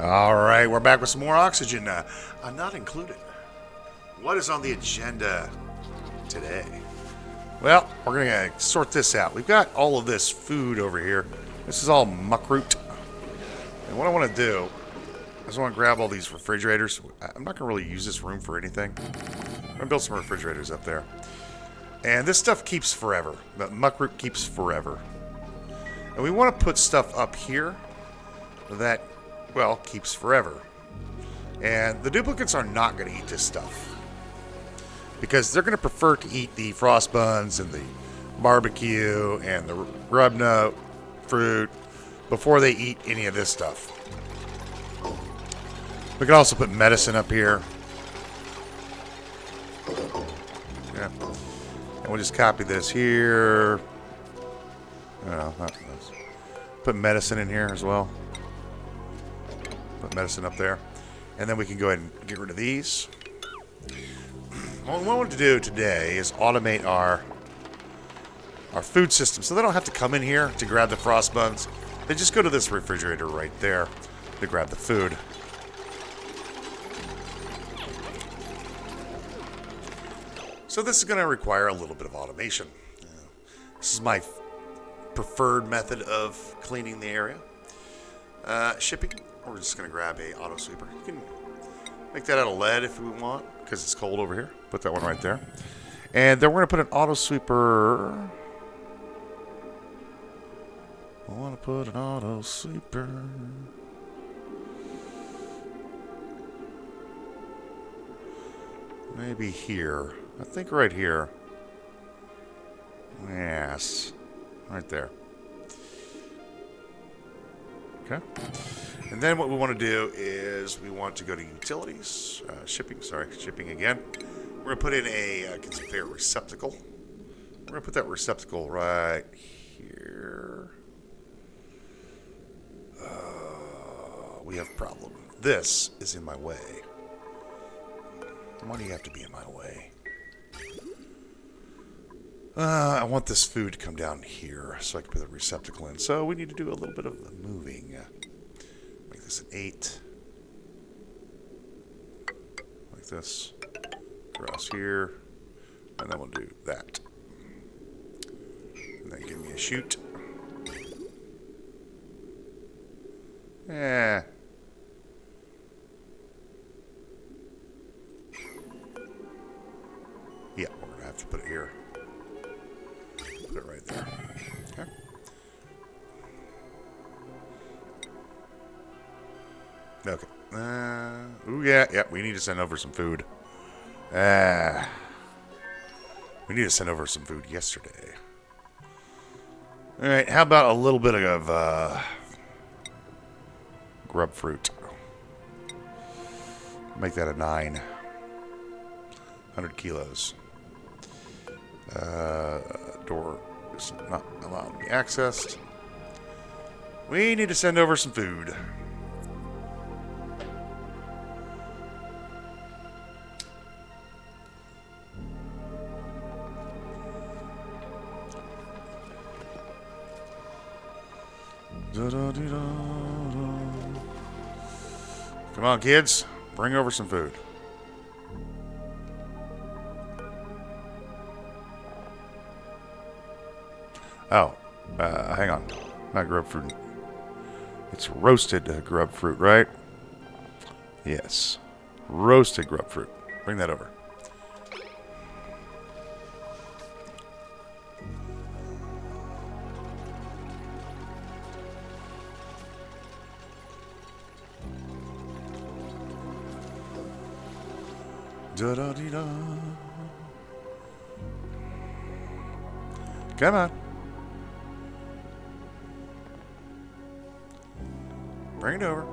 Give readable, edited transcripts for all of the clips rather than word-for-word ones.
All right, we're back with some more oxygen. Not included. What is on the agenda today? Well, we're going to sort this out. We've got all of this food over here. This is all muckroot. And what I want to do is I want to grab all these refrigerators. I'm not going to really use this room for anything. I'm going to build some refrigerators up there. And this stuff keeps forever. The muckroot keeps forever. And we want to put stuff up here that, well, keeps forever. And the duplicates are not going to eat this stuff, because they're going to prefer to eat the frost buns and the barbecue and the grub nut fruit before they eat any of this stuff. We can also put medicine up here. Yeah. And we'll just copy this here. Put medicine in here as well. Put medicine up there. And then we can go ahead and get rid of these. What we want to do today is automate our food system, so they don't have to come in here to grab the frost buns. They just go to this refrigerator right there to grab the food. So this is going to require a little bit of automation. This is my preferred method of cleaning the area. Shipping, we're just going to grab a auto sweeper. You can make that out of lead if we want, because it's cold over here. Put that one right there. And then we're going to put an auto sweeper. I want to put an auto sweeper. Maybe here. I think right here. Yes. Right there. Okay. And then what we want to do is we want to go to utilities. Shipping again. We're going to put in a conveyor receptacle. We're going to put that receptacle right here. We have a problem. This is in my way. Why do you have to be in my way? I want this food to come down here so I can put the receptacle in. So we need to do a little bit of moving. Make this an 8. Like this. Across here. And then we'll do that. And then give me a chute. Yeah. Yeah, we're going to have to put it here. Put it right there. Okay. Okay. Yeah, we need to send over some food. We need to send over some food yesterday. Alright, how about a little bit of grub fruit? Make that a 9. 100 kilos. Door is not allowed to be accessed. We need to send over some food. Come on, kids. Bring over some food. Oh, hang on. Not grub fruit. It's roasted grub fruit, right? Yes. Roasted grub fruit. Bring that over. Da-da-dee-da. Come on. Bring it over.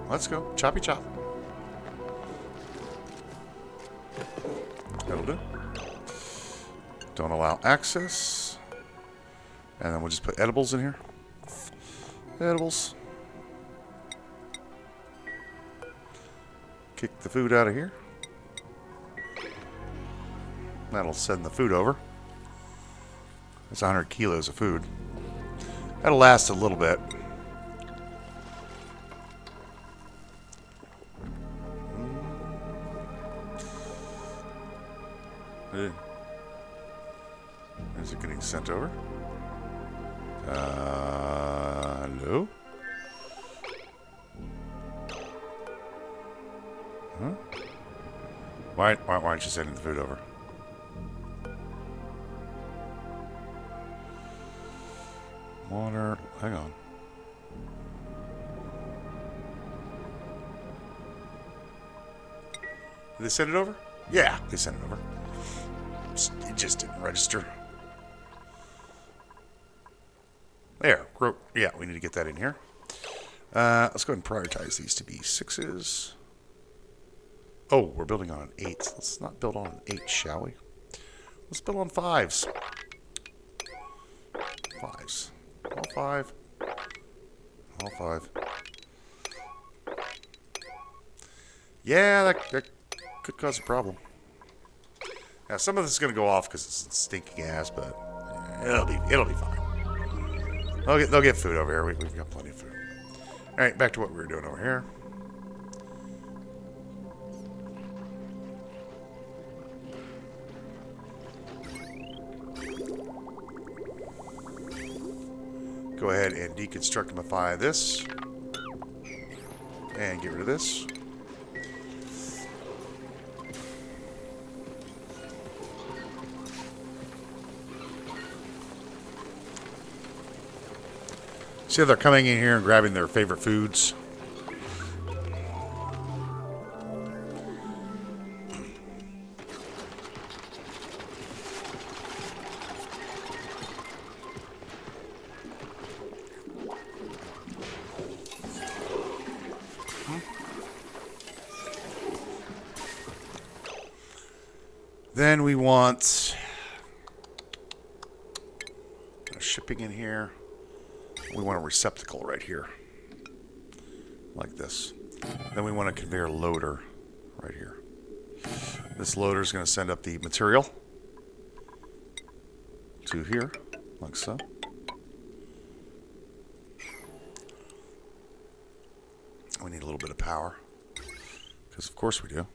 Let's go. Choppy chop. That'll do. Don't allow access. And then we'll just put edibles in here. Edibles. Kick the food out of here. That'll send the food over. That's 100 kilos of food. That'll last a little bit. Is it getting sent over? No. Huh? Why aren't you sending the food over? Water. Hang on. Did they send it over? Yeah, they sent it over. It just didn't register. There. Yeah, we need to get that in here. Let's go ahead and prioritize these to be 6s. Oh, we're building on an 8. Let's not build on an 8, shall we? Let's build on 5s. 5s. All 5. All 5. Yeah, that could cause a problem. Now, some of this is going to go off because it's stinking ass, but it'll be fine. They'll get food over here. We've got plenty of food. All right, back to what we were doing over here. Go ahead and deconstructify this. And get rid of this. See how they're coming in here and grabbing their favorite foods. Then we want shipping in here. We want a receptacle right here, like this. Then we want a conveyor loader right here. This loader is going to send up the material to here, like so. We need a little bit of power, because of course we do.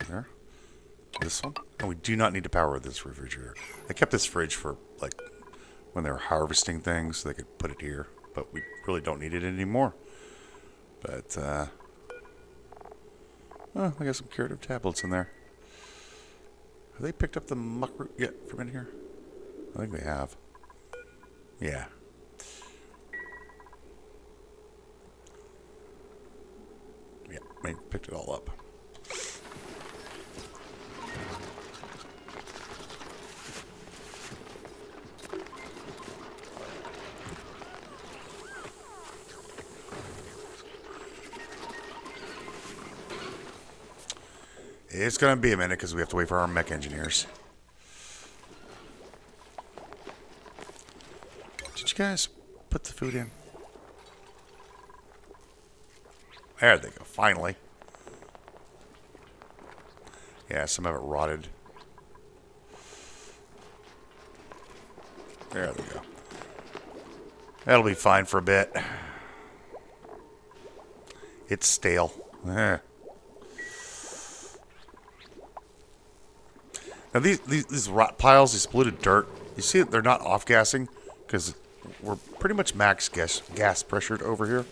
There. This one. And we do not need to power this refrigerator. I kept this fridge for, like, when they were harvesting things, they could put it here. But we really don't need it anymore. But, oh, I got some curative tablets in there. Have they picked up the muckroot yet from in here? I think they have. Yeah. Yeah, they picked it all up. It's going to be a minute because we have to wait for our mech engineers. Did you guys put the food in? There they go, finally. Yeah, some of it rotted. There they go. That'll be fine for a bit. It's stale. Now these rot piles, these polluted dirt, you see that they're not off-gassing because we're pretty much max gas pressured over here.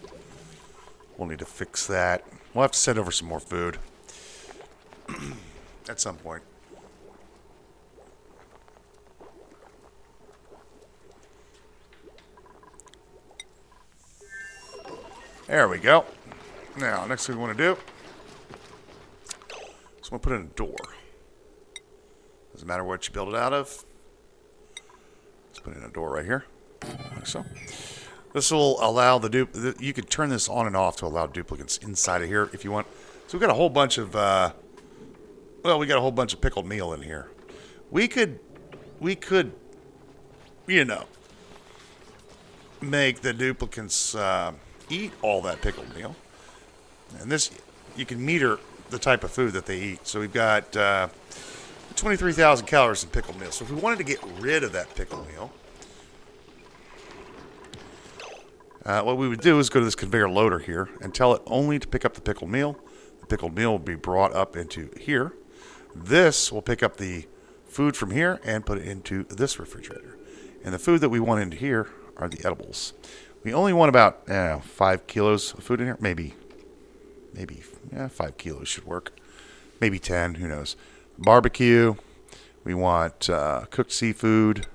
We'll need to fix that. We'll have to send over some more food at some point. There we go. Now, next thing we want to do is we'll put in a door. Doesn't matter what you build it out of. Let's put in a door right here, like so. This will allow you could turn this on and off to allow duplicates inside of here if you want. So we've got a whole bunch of, well, we got a whole bunch of pickled meal in here. We could, you know, make the duplicates eat all that pickled meal. And this, you can meter the type of food that they eat. So we've got 23,000 calories in pickled meal. So if we wanted to get rid of that pickled meal, what we would do is go to this conveyor loader here and tell it only to pick up the pickled meal. The pickled meal will be brought up into here. This will pick up the food from here and put it into this refrigerator. And the food that we want into here are the edibles. We only want about 5 kilos of food in here. Maybe 5 kilos should work. Maybe 10, who knows. Barbecue. We want cooked seafood,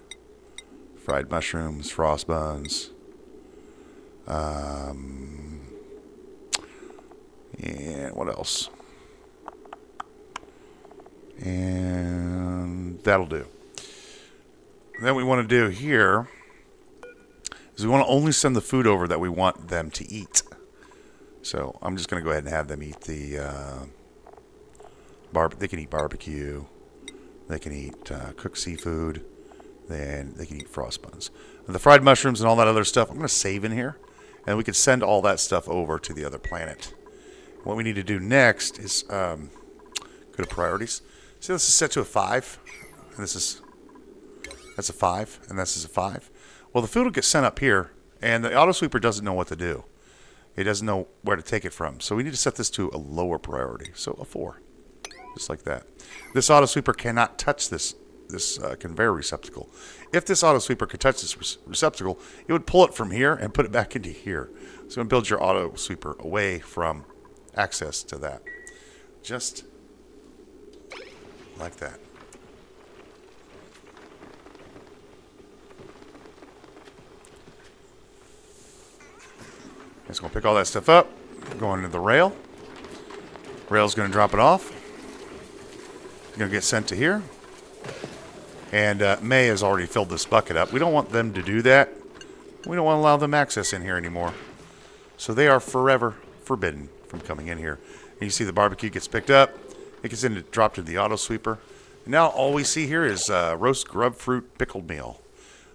fried mushrooms, frost buns. And what else? And that'll do. Then we want to do here is we want to only send the food over that we want them to eat. So I'm just going to go ahead and have them eat the they can eat barbecue, they can eat cooked seafood, then they can eat frost buns. And the fried mushrooms and all that other stuff, I'm going to save in here, and we can send all that stuff over to the other planet. What we need to do next is go to priorities. See, this is set to a 5, and that's a 5, and this is a 5. Well, the food will get sent up here, and the auto sweeper doesn't know what to do. It doesn't know where to take it from. So we need to set this to a lower priority. So a 4, just like that. This auto sweeper cannot touch this conveyor receptacle. If this auto sweeper could touch this receptacle, it would pull it from here and put it back into here. So it builds your auto sweeper away from access to that. Just like that. It's going to pick all that stuff up, go into the rail. Rail's going to drop it off. It's going to get sent to here. And May has already filled this bucket up. We don't want them to do that. We don't want to allow them access in here anymore. So they are forever forbidden from coming in here. And you see the barbecue gets picked up. It gets dropped into the auto sweeper. And now all we see here is roast grub fruit pickled meal.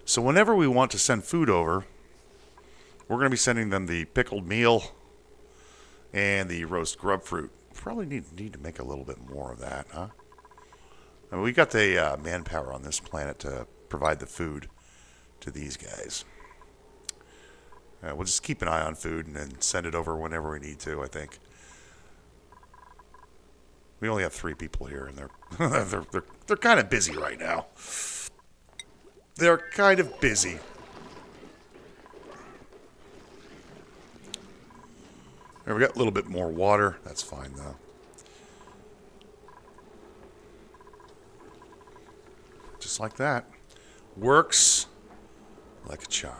So whenever we want to send food over, we're going to be sending them the pickled meal and the roast grub fruit. Probably need to make a little bit more of that, huh? I mean, we got the manpower on this planet to provide the food to these guys. We'll just keep an eye on food and then send it over whenever we need to, I think. We only have 3 people here, and they're kind of busy right now. They're kind of busy. There, we got a little bit more water. That's fine, though. Just like that. Works like a charm.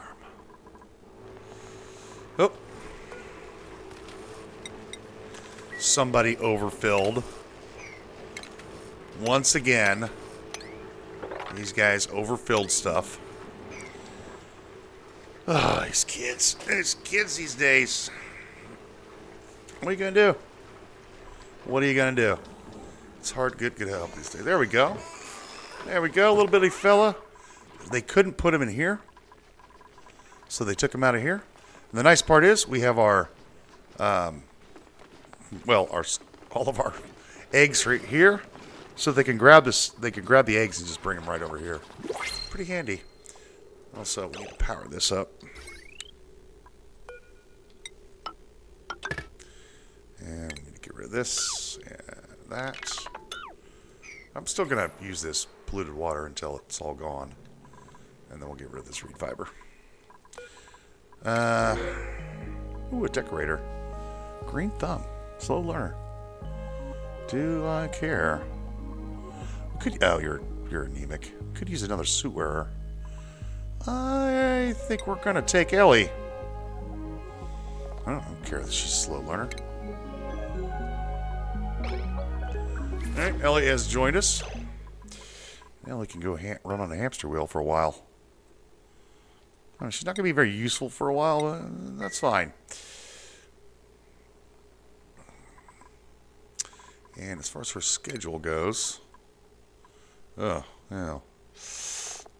Oh. Somebody overfilled. Once again, these guys overfilled stuff. Oh, these kids. These kids these days. What are you going to do? What are you going to do? It's hard to get help these days. There we go. There we go, little bitty fella. They couldn't put him in here, so they took him out of here. And the nice part is we have our, all of our eggs right here, so they can grab this. They can grab the eggs and just bring them right over here. Pretty handy. Also, we need to power this up. And we need to get rid of this and that. I'm still going to use this polluted water until it's all gone. And then we'll get rid of this reed fiber. Ooh, a decorator. Green thumb. Slow learner. Do I care? You're anemic. Could use another suit wearer. I think we're going to take Ellie. I don't care that she's a slow learner. Alright, Ellie has joined us. Ellie can go run on a hamster wheel for a while. She's not going to be very useful for a while, but that's fine. And as far as her schedule goes... Oh, well...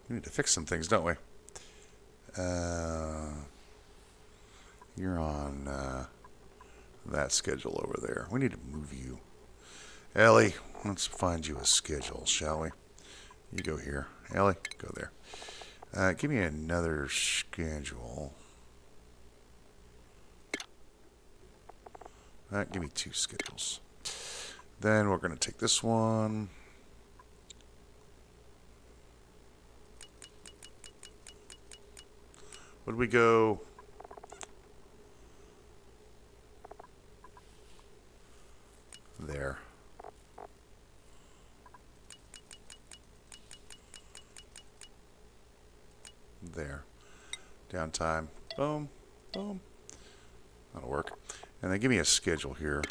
We need to fix some things, don't we? You're on that schedule over there. We need to move you. Ellie, let's find you a schedule, shall we? You go here. Ellie, go there. Give me another schedule. Give me 2 schedules. Then we're going to take this one. Would we go? There. There. Downtime. Boom. Boom. That'll work. And then give me a schedule here.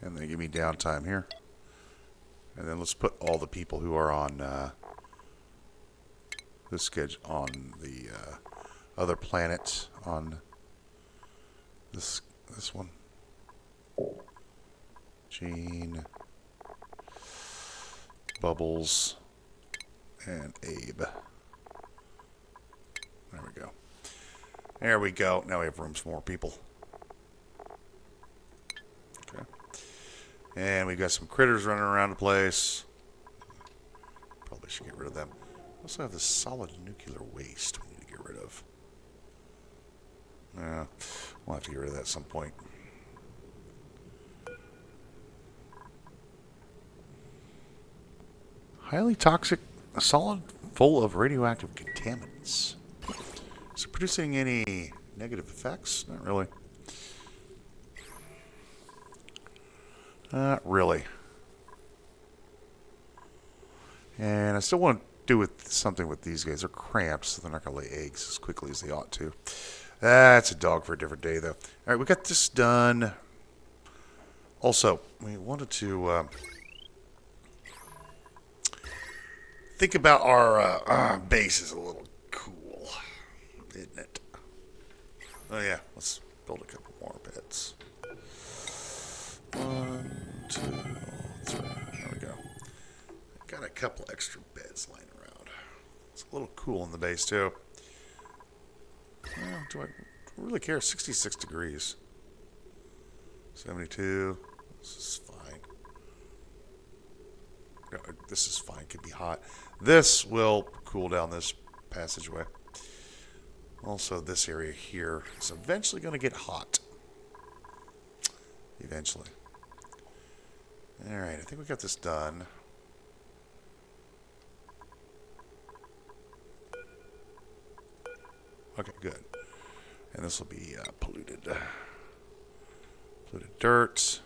And then give me downtime here. And then let's put all the people who are on this schedule on the other planets on this one. Gene, Bubbles, and Abe. There we go. There we go. Now we have rooms for more people. Okay. And we've got some critters running around the place. Probably should get rid of them. We also have this solid nuclear waste we need to get rid of. Yeah, we'll have to get rid of that at some point. Highly toxic, a solid full of radioactive contaminants. Is it producing any negative effects? Not really. Not really. And I still want to do something with these guys. They're cramped, so they're not going to lay eggs as quickly as they ought to. That's a dog for a different day, though. All right, we got this done. Also, we wanted to think about our bases a little cool, isn't it? Oh, yeah. Let's build a couple more beds. 1, 2, 3. There we go. Got a couple extra beds lying around. It's a little cool in the base, too. Well, do I really care? 66 degrees. 72. This is fine. No, this is fine. Could be hot. This will cool down this passageway. Also, this area here is eventually going to get hot. Eventually. Alright, I think we got this done. Okay, good. And this will be polluted. Polluted dirt.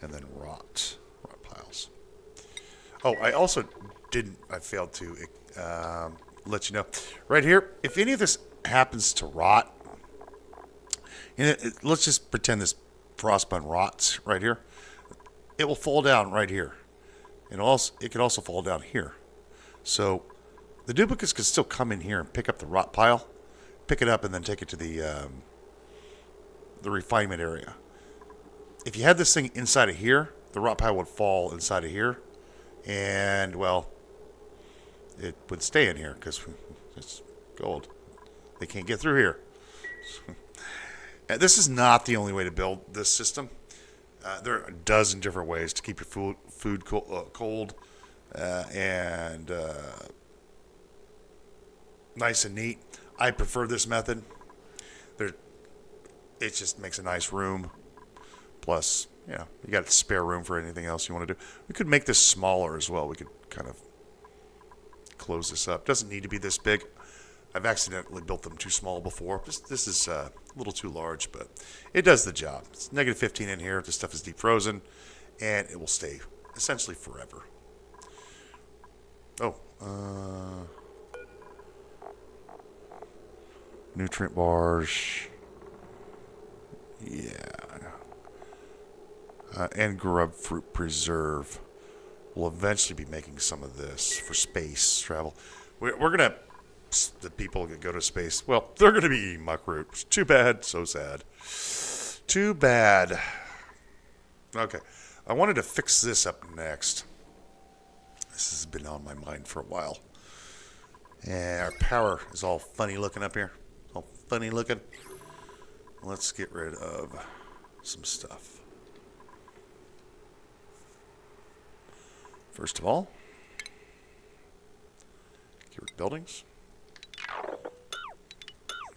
And then rot. Rot piles. Oh, I also I failed to let you know. Right here, if any of this happens to rot, let's just pretend this frostbun rots right here. It will fall down right here. It can also fall down here. So the duplicates can still come in here and pick up the rot pile, pick it up, and then take it to the refinement area. If you had this thing inside of here, the rot pile would fall inside of here, and, well, it would stay in here because it's gold. They can't get through here. This is not the only way to build this system. There are a dozen different ways to keep your food cold and nice and neat. I prefer this method. It just makes a nice room. Plus, you got spare room for anything else you want to do. We could make this smaller as well. We could kind of close this up. Doesn't need to be this big. I've accidentally built them too small before. This is a little too large, but it does the job. It's negative 15 in here. This stuff is deep frozen, and it will stay essentially forever. Oh, nutrient bars. Yeah. And grub fruit preserve. We'll eventually be making some of this for space travel. We're going to... The people that go to space, well, they're going to be eating muckroot. Too bad. So sad. Too bad. Okay. I wanted to fix this up next. This has been on my mind for a while. And our power is all funny looking up here. All funny looking. Let's get rid of some stuff. First of all, get rid of buildings.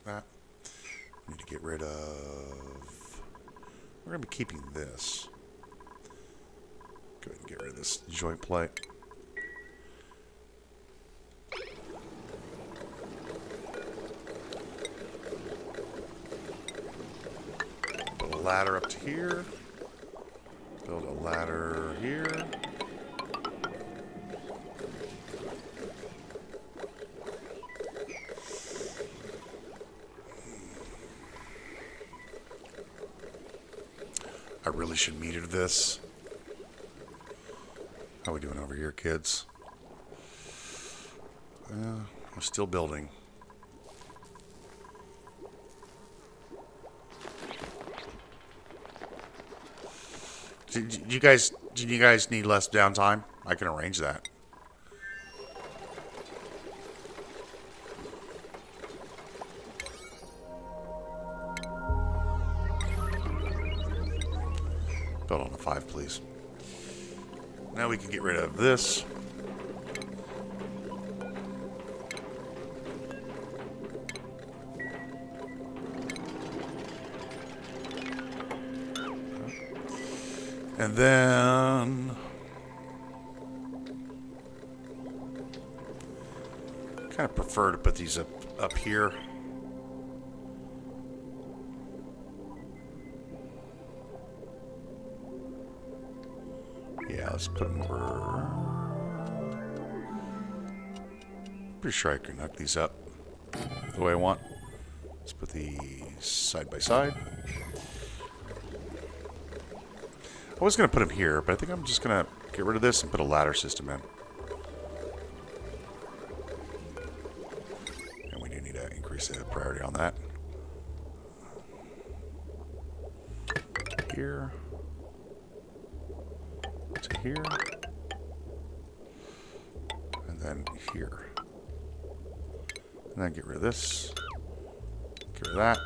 That. We need to get rid of... We're going to be keeping this. Go ahead and Get rid of this joint plate. Build a ladder up to here. Build a ladder here. I really should meter this. How are we doing over here, kids? We're still building. Do you guys need less downtime? I can arrange that. Build on a 5, please. Now we can get rid of this. And then kind of prefer to put these up here. Yeah, let's put them over. Pretty sure I can hook these up the way I want. Let's put these side by side. I was going to put them here, but I think I'm just going to get rid of this and put a ladder system in. And we do need to increase the priority on that. Here. To here. And then here. And then get rid of this. Get rid of that.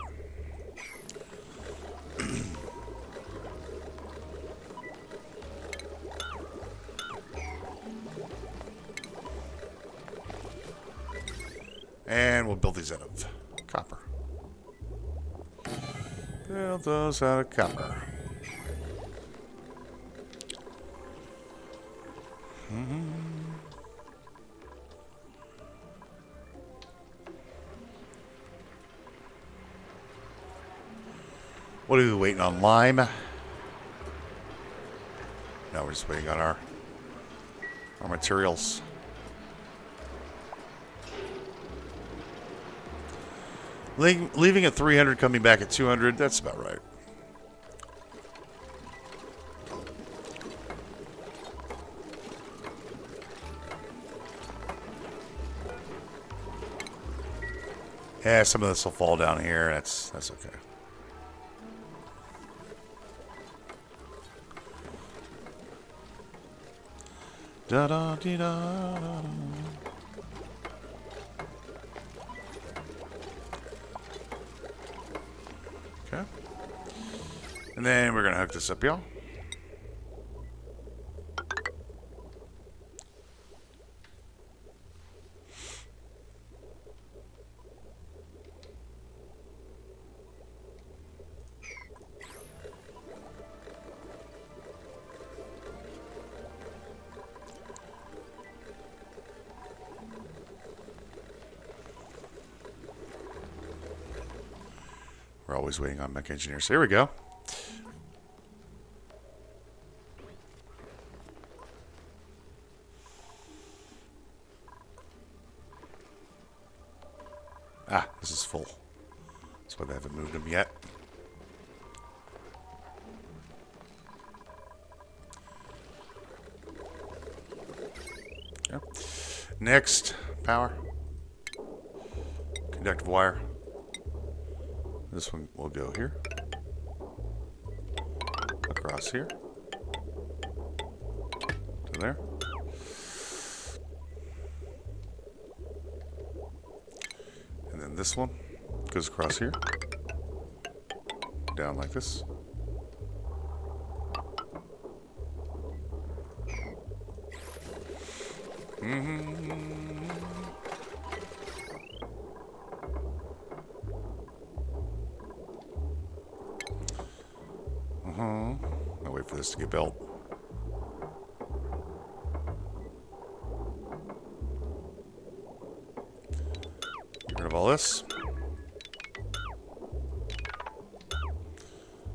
And we'll build these out of copper. Build those out of copper. What are we waiting on? Lime? No, we're just waiting on our materials. Leaving at 300, coming back at 200, that's about right. Yeah, some of this will fall down here. That's okay. Da da dee da da. Okay. And then we're gonna hook this up, y'all. We're always waiting on mech engineers. Here we go. Ah, this is full. That's why they haven't moved them yet. Okay. Next, power. Conductive wire. This one will go here. Across here. To there. And then this one goes across here. Down like this. I'll wait for this to get built. rid of all this.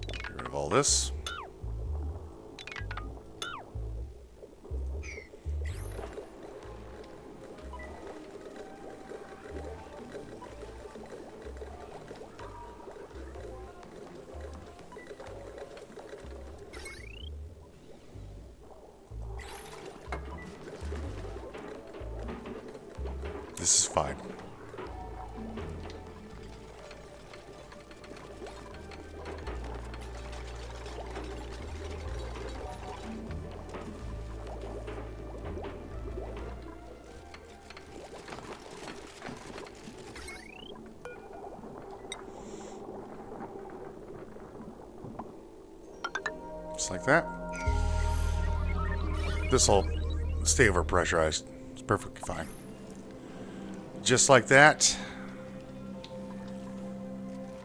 Get rid of all this. This is fine. Just like that. This will stay over pressurized. It's perfectly fine. Just like that.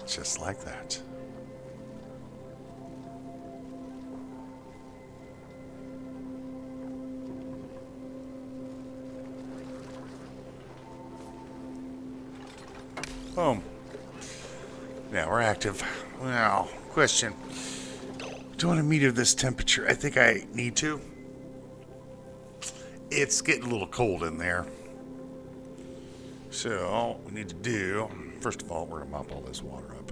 Just like that. Boom. Now we're active. Now, question. Do I want a meter of this temperature? I think I need to. It's getting a little cold in there. So, all we need to do, first of all, we're going to mop all this water up.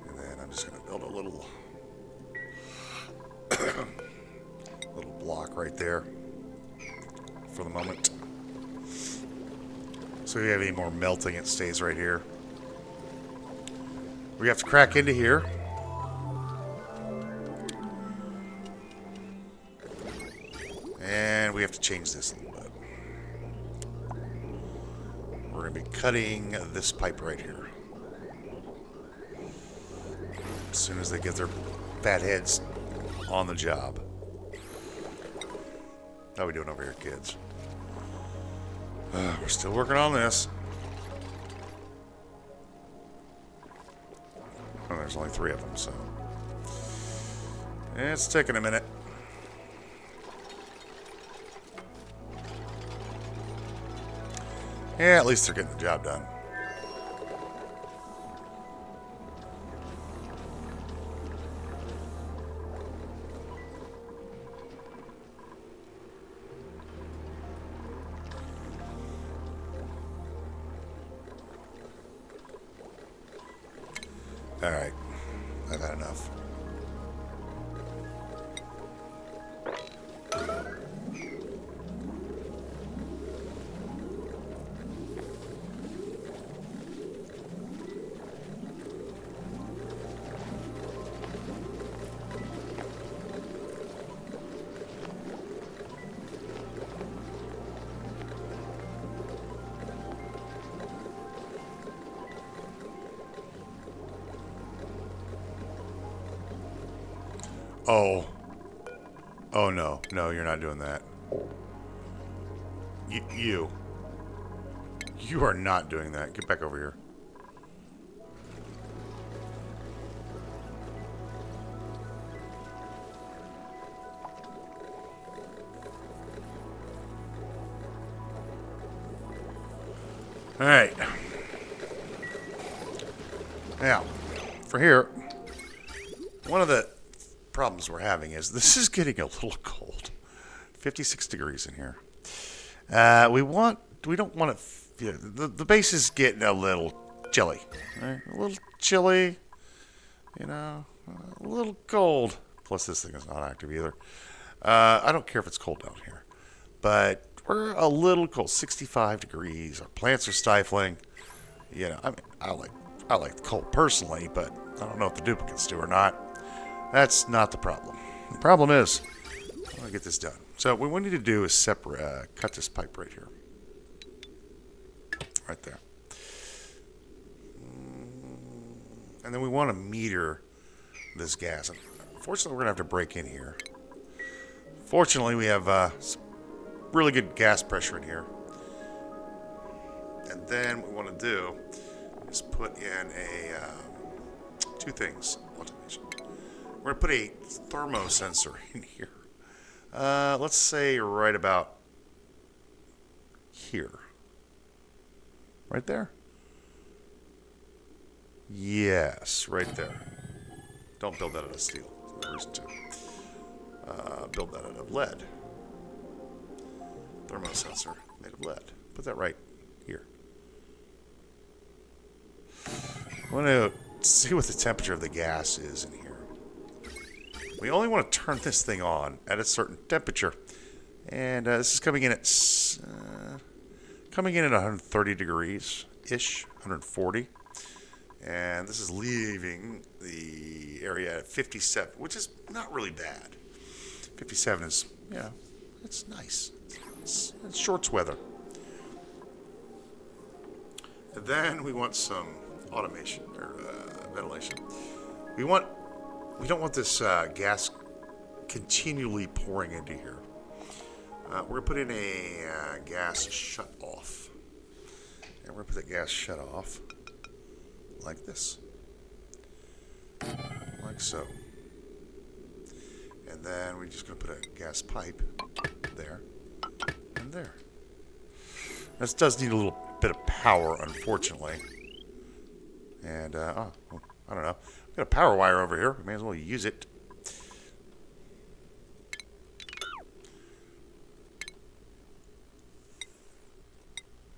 And then I'm just going to build a little little block right there for the moment. So if you have any more melting, it stays right here. We have to crack into here. And we have to change this a little bit. We're going to be cutting this pipe right here. As soon as they get their fat heads on the job. How are we doing over here, kids? We're still working on this. Oh, there's only 3 of them, so it's taking a minute. Yeah, at least they're getting the job done. All right, I've had enough. Oh. Oh, no. No, you're not doing that. You. You are not doing that. Get back over here. All right. Now, for here, one of the problems we're having is this is getting a little cold. 56 degrees in here. We don't want it. You know, the base is getting a little chilly. Right? A little chilly. You know, a little cold. Plus, this thing is not active either. I don't care if it's cold down here, but we're a little cold. 65 degrees. Our plants are stifling. You know, I mean, I like the cold personally, but I don't know if the duplicates do or not. That's not the problem. The problem is, I want to get this done. So what we need to do is separate, cut this pipe right here. Right there. And then we want to meter this gas. Unfortunately, we're going to have to break in here. Fortunately, we have really good gas pressure in here. And then what we want to do is put in two things. Automation. We're going to put a thermo sensor in here. Let's say right about here? Right there? Yes, right there. Don't build that out of steel. There's no reason to. Build that out of lead. Thermosensor made of lead. Put that right here. I want to see what the temperature of the gas is in here. We only want to turn this thing on at a certain temperature. And this is coming in at 130 degrees-ish, 140. And this is leaving the area at 57, which is not really bad. 57 is, it's nice. It's shorts weather. And then we want some automation or ventilation. We don't want this gas continually pouring into here. We're going to put in a gas shut off. And we're going to put the gas shut off like this. Like so. And then we're just going to put a gas pipe there and there. This does need a little bit of power, unfortunately. And, I don't know. We've got a power wire over here. We may as well use it.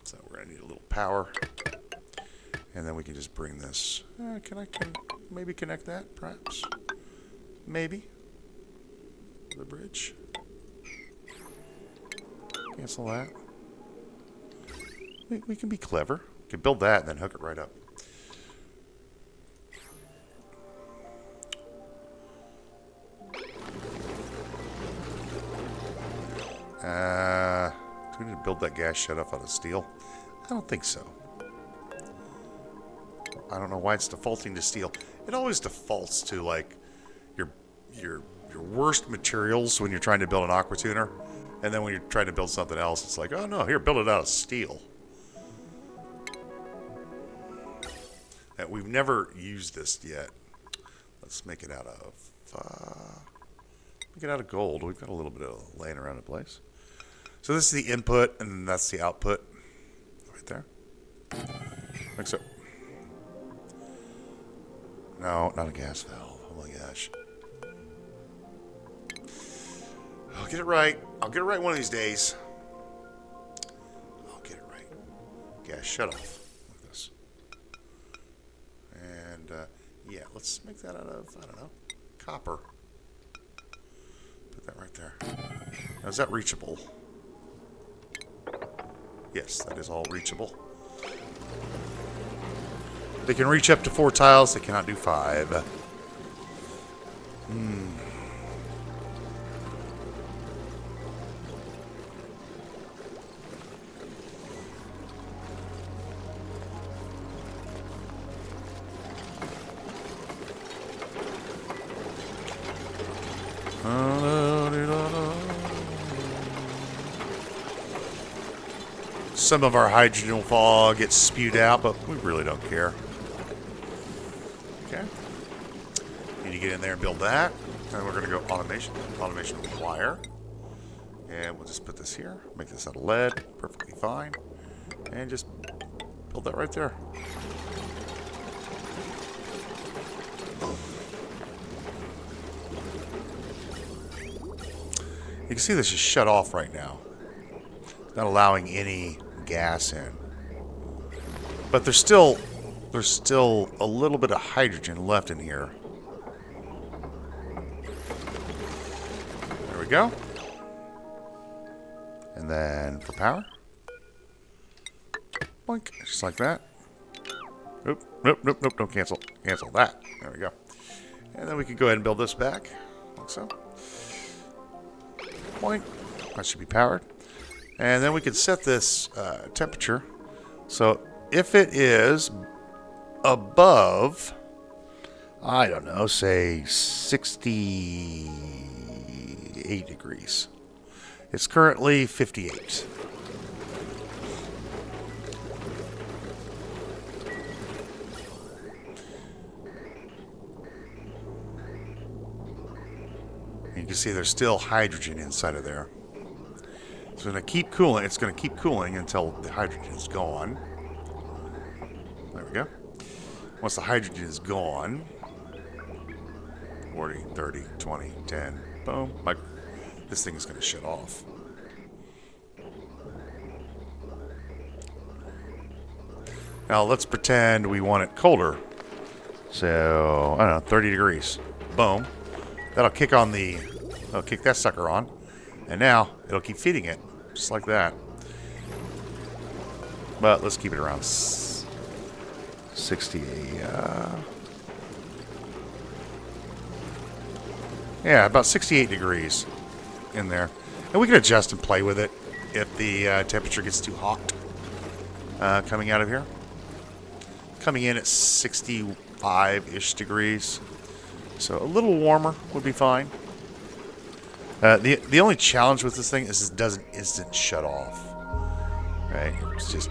So we're going to need a little power. And then we can just bring this. Can I maybe connect that, perhaps? Maybe. The bridge. Cancel that. We can be clever. We can build that and then hook it right up. Do we need to build that gas shut off out of steel? I don't think so. I don't know why it's defaulting to steel. It always defaults to like your worst materials when you're trying to build an aqua tuner, and then when you're trying to build something else, it's like, oh no, here, build it out of steel. And we've never used this yet. Let's make it out of gold. We've got a little bit of laying around in place. So this is the input, and that's the output, right there. Like so. No, not a gas valve. Oh my gosh. I'll get it right. I'll get it right one of these days. I'll get it right. Gas shut off. Like this. And, yeah, let's make that out of, I don't know, copper. Put that right there. Now, is that reachable? Yes, that is all reachable. They can reach up to 4 tiles. They cannot do 5. Some of our hydrogen will all get spewed out, but we really don't care. Okay. Need to get in there and build that. And we're going to go automation. Automation wire. And we'll just put this here. Make this out of lead. Perfectly fine. And just build that right there. You can see this is shut off right now. Not allowing any gas in. But there's still a little bit of hydrogen left in here. There we go. And then for power. Boink. Just like that. Nope. Don't cancel. Cancel that. There we go. And then we can go ahead and build this back. Like so. Boink. That should be powered. And then we can set this temperature. So if it is above, I don't know, say 68 degrees. It's currently 58. You can see there's still hydrogen inside of there. It's going to keep cooling. It's going to keep cooling until the hydrogen is gone. There we go. Once the hydrogen is gone, 40, 30, 20, 10, boom. This thing is going to shut off. Now let's pretend we want it colder. So, I don't know, 30 degrees. Boom. That'll kick that sucker on. And now, it'll keep feeding it. Just like that. But let's keep it around 60. Yeah, about 68 degrees in there. And we can adjust and play with it if the temperature gets too hot coming out of here. Coming in at 65-ish degrees. So a little warmer would be fine. The only challenge with this thing is it doesn't instant shut off. Right? It's just,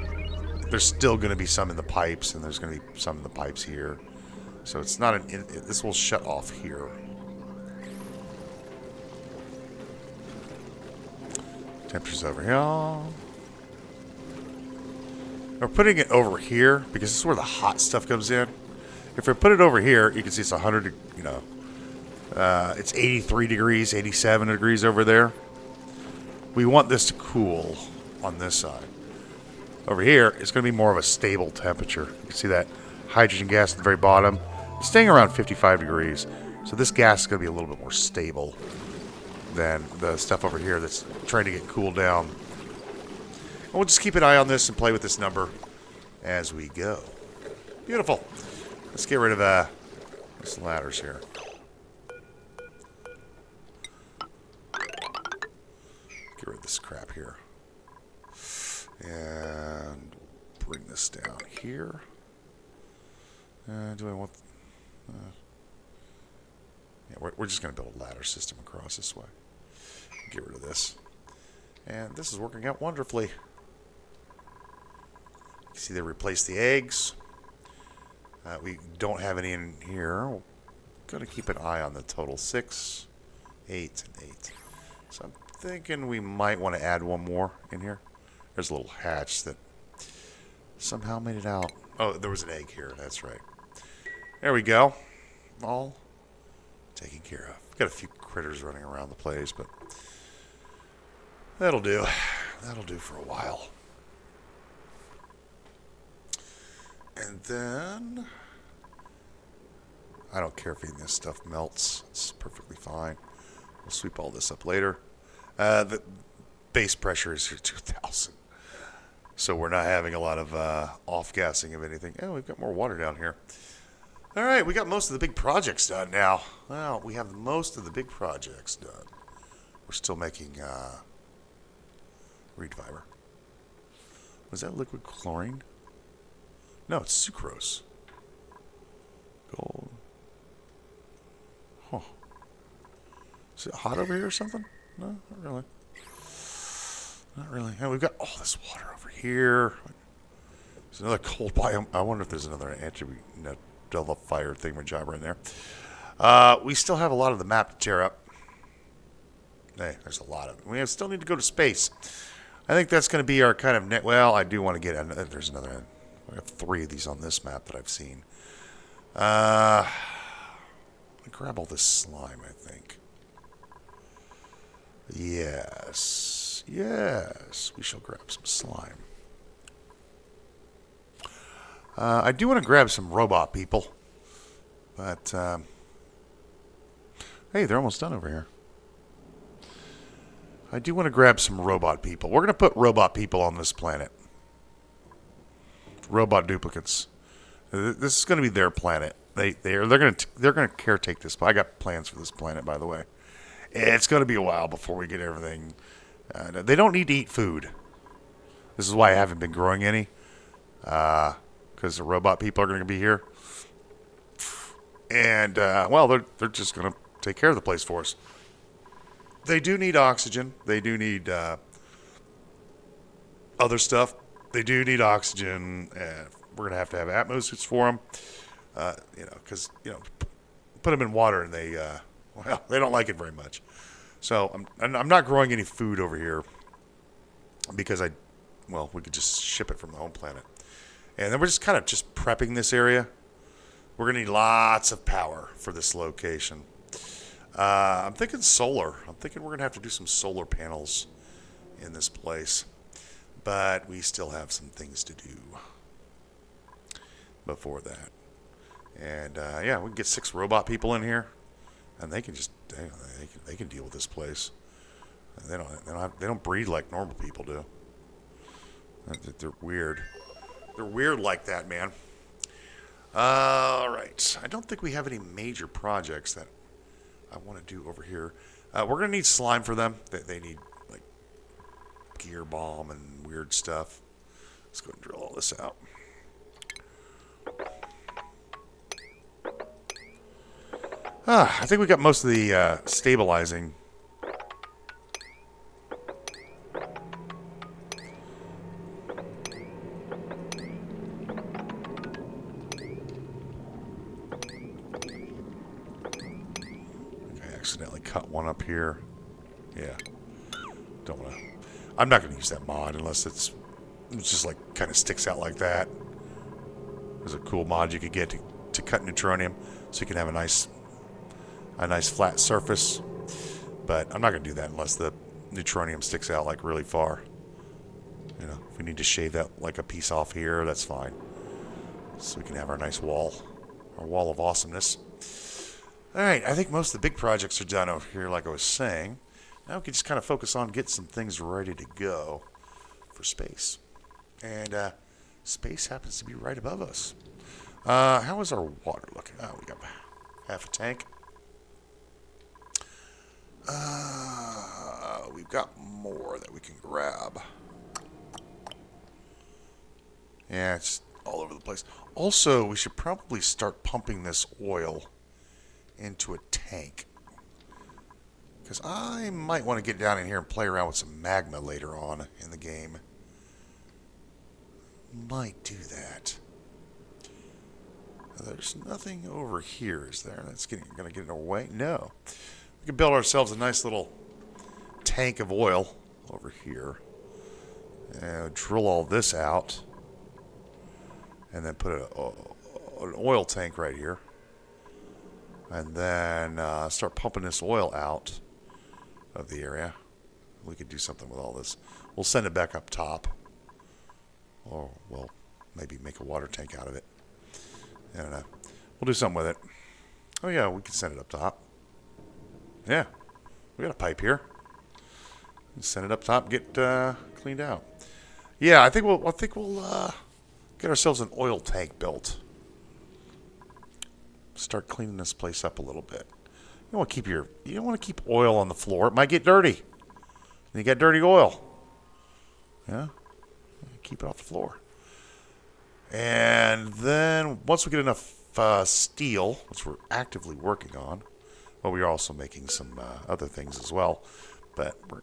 there's still going to be some in the pipes, and there's going to be some in the pipes here. So it's not this will shut off here. Temperature's over here. We're putting it over here because this is where the hot stuff comes in. If we put it over here, you can see it's 100, it's 83 degrees, 87 degrees over there. We want this to cool on this side. Over here, it's going to be more of a stable temperature. You can see that hydrogen gas at the very bottom. It's staying around 55 degrees. So this gas is going to be a little bit more stable than the stuff over here that's trying to get cooled down. And we'll just keep an eye on this and play with this number as we go. Beautiful. Let's get rid of these ladders here. Get rid of this crap here. And bring this down here. Do I want... yeah, we're just going to build a ladder system across this way. Get rid of this. And this is working out wonderfully. You see they replaced the eggs. We don't have any in here. We're going to keep an eye on the total. 6, 8, and 8. So I'm thinking we might want to add one more in here. There's a little hatch that somehow made it out. Oh, there was an egg here. That's right. There we go. All taken care of. Got a few critters running around the place, but that'll do. That'll do for a while. And then I don't care if any of this stuff melts. It's perfectly fine. We'll sweep all this up later. The base pressure is here 2,000. So we're not having a lot of off-gassing of anything. Oh, we've got more water down here. All right, we got most of the big projects done now. Well, we have most of the big projects done. We're still making reed fiber. Was that liquid chlorine? No, it's sucrose. Gold. Huh. Is it hot over here or something? No, not really. Not really. Oh, we've got all this water over here. There's another cold biome. I wonder if there's another fire thingamajobber in there. We still have a lot of the map to tear up. Hey, there's a lot of it. We still need to go to space. I think that's going to be our kind of net. Well, I do want to get another. There's another. I have 3 of these on this map that I've seen. Let me grab all this slime, I think. Yes. Yes. We shall grab some slime. I do want to grab some robot people. But, hey, they're almost done over here. I do want to grab some robot people. We're going to put robot people on this planet. Robot duplicates. This is going to be their planet. They're going to caretake this. I got plans for this planet, by the way. It's going to be a while before we get everything. They don't need to eat food. This is why I haven't been growing any. Because the robot people are going to be here. And, well, they're just going to take care of the place for us. They do need oxygen. They do need other stuff. They do need oxygen. We're going to have atmo suits for them. Because, put them in water and they don't like it very much. So I'm not growing any food over here. because we could just ship it from the home planet. And then we're just kind of just prepping this area. We're going to need lots of power for this location. I'm thinking solar. I'm thinking we're going to have to do some solar panels in this place. But we still have some things to do before that. And we can get 6 robot people in here, and they can just they can deal with this place. They don't breed like normal people do. They're weird. They're weird like that, man. All right. I don't think we have any major projects that I want to do over here. We're gonna need slime for them. They need like gear bomb and weird stuff. Let's go and drill all this out. I think we got most of the stabilizing. I accidentally cut one up here. Yeah. Don't want to. I'm not going to use that mod unless it's just like kind of sticks out like that. There's a cool mod you could get to cut neutronium so you can have a nice flat surface, but I'm not going to do that unless the neutronium sticks out like really far. You know, if we need to shave that like a piece off here, that's fine. So we can have our nice wall, our wall of awesomeness. Alright, I think most of the big projects are done over here, like I was saying. Now we can just kind of focus on getting some things ready to go for space. And space happens to be right above us. How is our water looking? Oh, we got half a tank. We've got more that we can grab. Yeah, it's all over the place. Also, we should probably start pumping this oil into a tank. Because I might want to get down in here and play around with some magma later on in the game. Might do that. There's nothing over here, is there? That's going to get in our way? No. We can build ourselves a nice little tank of oil over here. And drill all this out. And then put an oil tank right here. And then start pumping this oil out of the area. We could do something with all this. We'll send it back up top. Or we'll maybe make a water tank out of it. I don't know. We'll do something with it. Oh yeah, we can send it up top. Yeah, we got a pipe here. Send it up top, get cleaned out. Yeah, I think we'll get ourselves an oil tank built. Start cleaning this place up a little bit. You don't want to keep oil on the floor. It might get dirty. And you got dirty oil. Yeah, keep it off the floor. And then once we get enough steel, which we're actively working on, well, we are also making some other things as well. But we're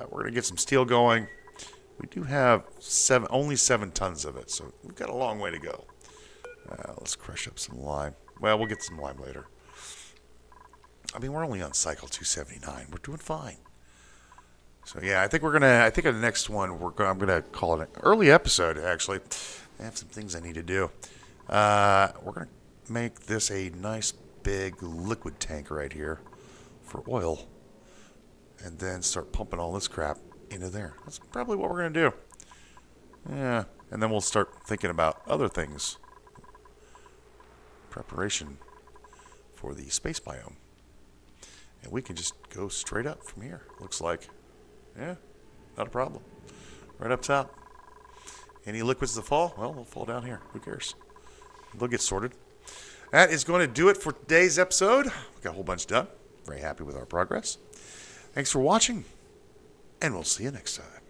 going to get some steel going. We do have only 7 tons of it, so we've got a long way to go. Let's crush up some lime. Well, we'll get some lime later. I mean, we're only on cycle 279. We're doing fine. So yeah, I think on the next one I'm gonna call it an early episode. Actually, I have some things I need to do. We're gonna make this a nice big liquid tank right here for oil, and then start pumping all this crap into there. That's probably what we're gonna do. Yeah, and then we'll start thinking about other things. Preparation for the space biome. And we can just go straight up from here, looks like. Yeah, not a problem. Right up top. Any liquids that fall? Well, they'll fall down here. Who cares? They'll get sorted. That is going to do it for today's episode. We got a whole bunch done. Very happy with our progress. Thanks for watching, and we'll see you next time.